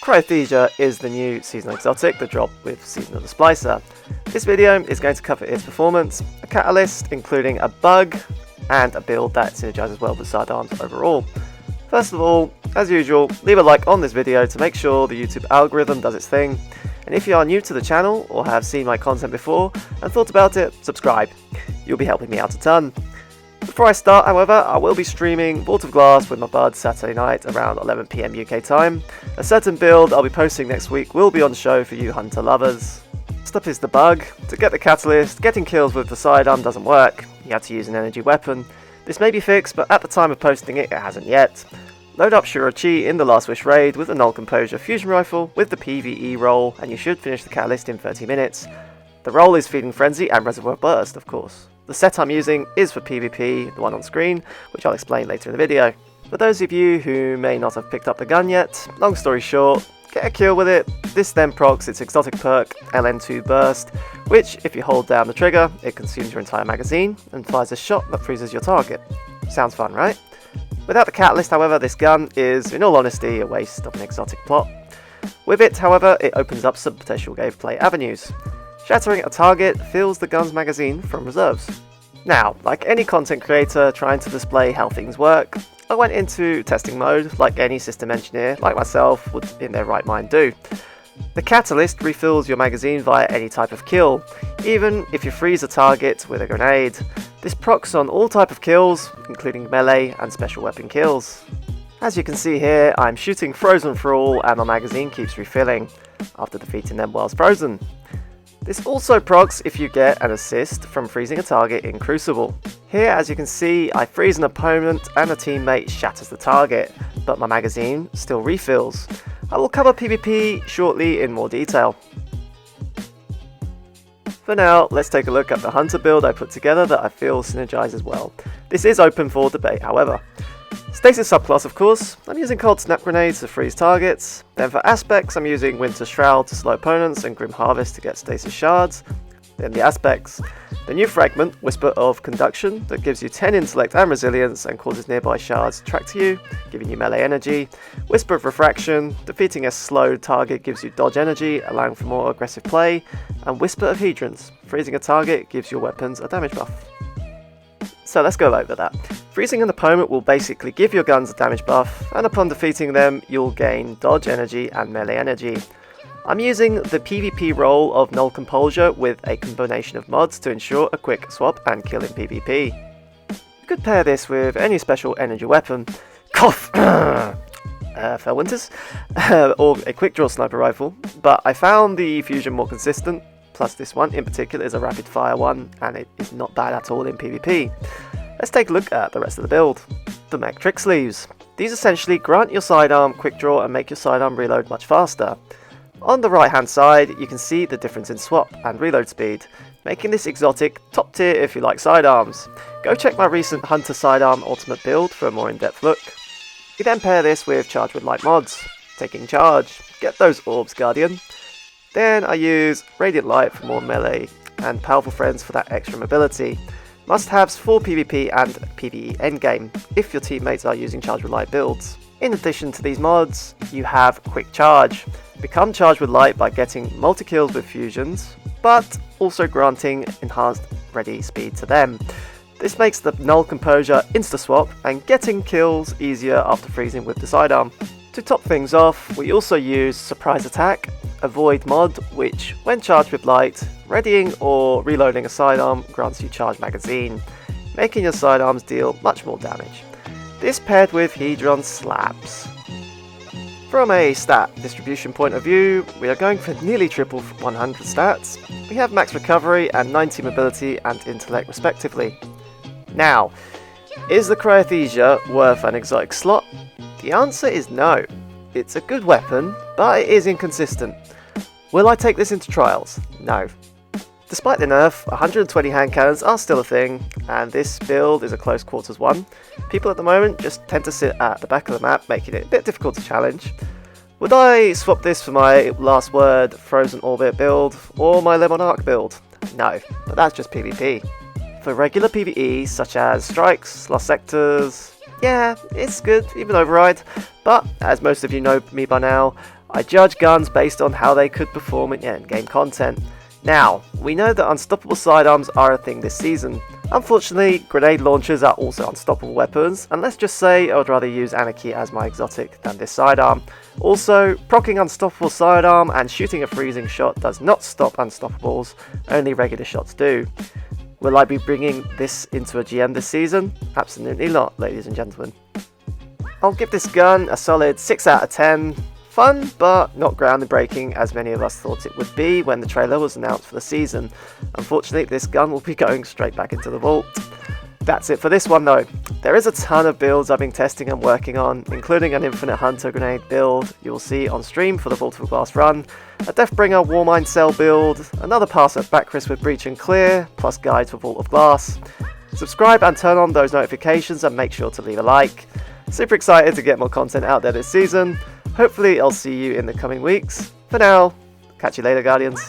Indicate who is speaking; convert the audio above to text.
Speaker 1: Cryosthesia is the new seasonal exotic that dropped with Season of the Splicer. This video is going to cover its performance, a catalyst including a bug, and a build that synergizes well with sidearms overall. First of all, as usual, leave a like on this video to make sure the YouTube algorithm does its thing, and if you are new to the channel or have seen my content before and thought about it, subscribe. You'll be helping me out a ton. Before I start, however, I will be streaming Vault of Glass with my buds Saturday night around 11 PM UK time. A certain build I'll be posting next week will be on show for you hunter lovers. Next up is the bug. To get the catalyst, getting kills with the sidearm doesn't work. You have to use an energy weapon. This may be fixed, but at the time of posting it, it hasn't yet. Load up Shirochi in the Last Wish raid with a Null Composure fusion rifle with the PVE roll, and you should finish the catalyst in 30 minutes. The roll is Feeding Frenzy and Reservoir Burst, of course. The set I'm using is for PvP, the one on screen, which I'll explain later in the video. For those of you who may not have picked up the gun yet, long story short, get a kill with it. This then procs its exotic perk, LN2 Burst, which, if you hold down the trigger, it consumes your entire magazine and fires a shot that freezes your target. Sounds fun, right? Without the catalyst, however, this gun is, in all honesty, a waste of an exotic plot. With it, however, it opens up some potential gameplay avenues. Shattering a target fills the gun's magazine from reserves. Now, like any content creator trying to display how things work, I went into testing mode like any system engineer like myself would in their right mind do. The catalyst refills your magazine via any type of kill, even if you freeze a target with a grenade. This procs on all type of kills, including melee and special weapon kills. As you can see here, I'm shooting frozen for all and my magazine keeps refilling after defeating them whilst frozen. This also procs if you get an assist from freezing a target in Crucible. Here, as you can see, I freeze an opponent and a teammate shatters the target, but my magazine still refills. I will cover PvP shortly in more detail. For now, let's take a look at the hunter build I put together that I feel synergizes well. This is open for debate, however. Stasis subclass, of course. I'm using Cold Snap Grenades to freeze targets. Then for aspects, I'm using Winter Shroud to slow opponents and Grim Harvest to get Stasis shards. Then the aspects. The new fragment, Whisper of Conduction, that gives you 10 intellect and resilience and causes nearby shards to track to you, giving you melee energy. Whisper of Refraction, defeating a slowed target gives you dodge energy, allowing for more aggressive play. And Whisper of Hedrons, freezing a target gives your weapons a damage buff. So let's go over that. Freezing an opponent will basically give your guns a damage buff, and upon defeating them, you'll gain dodge energy and melee energy. I'm using the PvP role of Null Composure with a combination of mods to ensure a quick swap and kill in PvP. You could pair this with any special energy weapon, cough, Fellwinters, or a quick draw sniper rifle, but I found the fusion more consistent. Plus this one in particular is a rapid fire one, and it is not bad at all in PvP. Let's take a look at the rest of the build. The mech tricksleeves. These essentially grant your sidearm quick draw and make your sidearm reload much faster. On the right hand side you can see the difference in swap and reload speed, making this exotic top tier if you like sidearms. Go check my recent Hunter Sidearm Ultimate build for a more in-depth look. You then pair this with Charge with Light mods. Taking charge, get those orbs, Guardian. Then I use Radiant Light for more melee, and Powerful Friends for that extra mobility. Must-haves for PvP and PVE endgame, if your teammates are using Charge with Light builds. In addition to these mods, you have Quick Charge. Become Charged with Light by getting multi-kills with fusions, but also granting enhanced ready speed to them. This makes the Null Composure insta-swap and getting kills easier after freezing with the sidearm. To top things off, we also use Surprise Attack, a Void mod, which, when charged with light, readying or reloading a sidearm grants you charged magazine, making your sidearms deal much more damage. This paired with Hedron slaps. From a stat distribution point of view, we are going for nearly triple 100 stats. We have max recovery and 90 mobility and intellect respectively. Now, is the Cryosthesia worth an exotic slot? The answer is no. It's a good weapon, but it is inconsistent. Will I take this into trials? No. Despite the nerf, 120 hand cannons are still a thing, and this build is a close quarters one. People at the moment just tend to sit at the back of the map, making it a bit difficult to challenge. Would I swap this for my Last Word Frozen Orbit build, or my Lemon Arc build? No, but that's just PvP. For regular PvE, such as strikes, lost sectors, yeah, it's good, even override, but as most of you know me by now, I judge guns based on how they could perform in endgame content. Now, we know that unstoppable sidearms are a thing this season. Unfortunately, grenade launchers are also unstoppable weapons, and let's just say I would rather use Anarchy as my exotic than this sidearm. Also, proccing unstoppable sidearm and shooting a freezing shot does not stop unstoppables, only regular shots do. Will I be bringing this into a GM this season? Absolutely not, ladies and gentlemen. I'll give this gun a solid 6 out of 10. Fun, but not groundbreaking as many of us thought it would be when the trailer was announced for the season. Unfortunately, this gun will be going straight back into the vault. That's it for this one though. There is a ton of builds I've been testing and working on, including an infinite hunter grenade build you will see on stream for the Vault of Glass run, a Deathbringer Warmind cell build, another pass at Backrest with Breach and Clear, plus guides for Vault of Glass. Subscribe and turn on those notifications and make sure to leave a like. Super excited to get more content out there this season. Hopefully I'll see you in the coming weeks. For now, catch you later, Guardians.